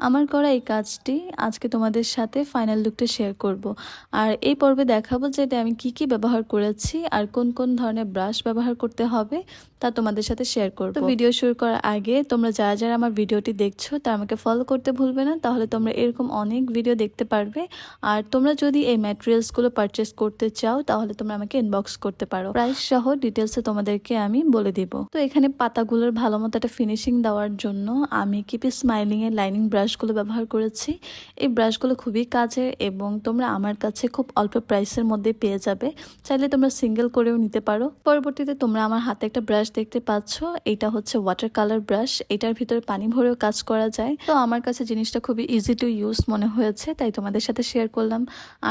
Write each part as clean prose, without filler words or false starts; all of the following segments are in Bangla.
আমার করা এই কাজটি আজকে তোমাদের সাথে ফাইনাল লুকটা শেয়ার করব। আর এই পর্বে দেখাবো যে এটা আমি কি ব্যবহার করেছি আর কোন কোন ধরনের ব্রাশ ব্যবহার করতে হবে তা তোমাদের সাথে শেয়ার করব। তো ভিডিও শুরু করার আগে তোমরা যারা যারা আমার ভিডিওটি দেখছো তারা আমাকে ফলো করতে ভুলবে না, তাহলে তোমরা এরকম অনেক ভিডিও দেখতে পারবে। আর তোমরা যদি এই ম্যাটেরিয়ালসগুলো পারচেস করতে চাও তাহলে তোমরা আমাকে ইনবক্স করতে পারো, প্রাইস সহ ডিটেলসে তোমাদেরকে আমি বলে দিব। তো এখানে পাতাগুলোর ভালো মতো একটা ফিনিশিং দেওয়ার জন্য আমি কিপ স্মাইলিং এর লাইনিং ব্রাশগুলো ব্যবহার করেছি। এই ব্রাশগুলো খুবই কাজের এবং তোমরা আমার কাছে খুব অল্প প্রাইসের মধ্যে পেয়ে যাবে, চাইলে তোমরা সিঙ্গেল করেও নিতে পারো। পরবর্তীতে তোমরা আমার হাতে একটা ব্রাশ দেখতে পাচ্ছ, এটা হচ্ছে ওয়াটার কালার ব্রাশ। এটার ভিতরে পানি ভরেও কাজ করা যায়। তো আমার কাছে জিনিসটা খুবই ইজি টু ইউজ মনে হয়েছে, তাই তোমাদের সাথে শেয়ার করলাম।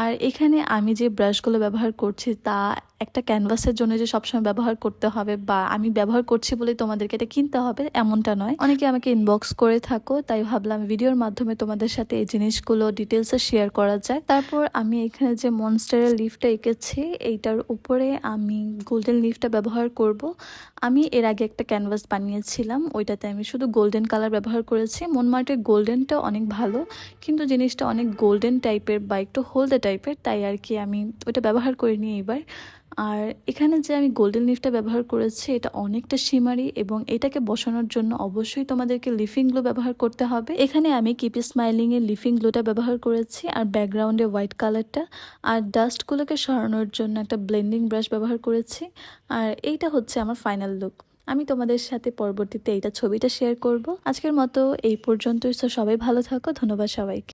আর এখানে আমি যে ব্রাশগুলো ব্যবহার করছি তা একটা ক্যানভাসের জন্য যে সবসময় ব্যবহার করতে হবে বা আমি ব্যবহার করছি বলে তোমাদেরকে এটা কিনতে হবে এমনটা নয়। অনেকে আমাকে ইনবক্স করে থাকো, তাই ভাবলাম ভিডিওর মাধ্যমে তোমাদের সাথে এই জিনিসগুলো ডিটেলসে শেয়ার করা যায়। তারপর আমি এখানে যে মনস্টারের লিফটা এঁকেছি এইটার উপরে আমি গোল্ডেন লিফটা ব্যবহার করব। আমি এর আগে একটা ক্যানভাস বানিয়েছিলাম, ওইটাতে আমি শুধু গোল্ডেন কালার ব্যবহার করেছি। মনমার্টের গোল্ডেনটা অনেক ভালো, কিন্তু জিনিসটা অনেক গোল্ডেন টাইপের বা একটু হলদে টাইপের, তাই আর কি আমি ওইটা ব্যবহার করিনি এবার। আর এখানে যে আমি গোল্ডেন লিফটা ব্যবহার করেছি এটা অনেকটা শিমারি এবং এটাকে বসানোর জন্য অবশ্যই তোমাদেরকে লিফিং গ্লু ব্যবহার করতে হবে। এখানে আমি কিপ স্মাইলিং এর লিফিং গ্লুটা ব্যবহার করেছি আর ব্যাকগ্রাউন্ডে হোয়াইট কালারটা, আর ডাস্টগুলোকে সরানোর জন্য একটা ব্লেন্ডিং ব্রাশ ব্যবহার করেছি। আর এইটা হচ্ছে আমার ফাইনাল লুক। আমি তোমাদের সাথে পরবর্তীতে এইটা ছবিটা শেয়ার করব। আজকের মতো এই পর্যন্তই। সবাই ভালো থাকো, ধন্যবাদ সবাইকে।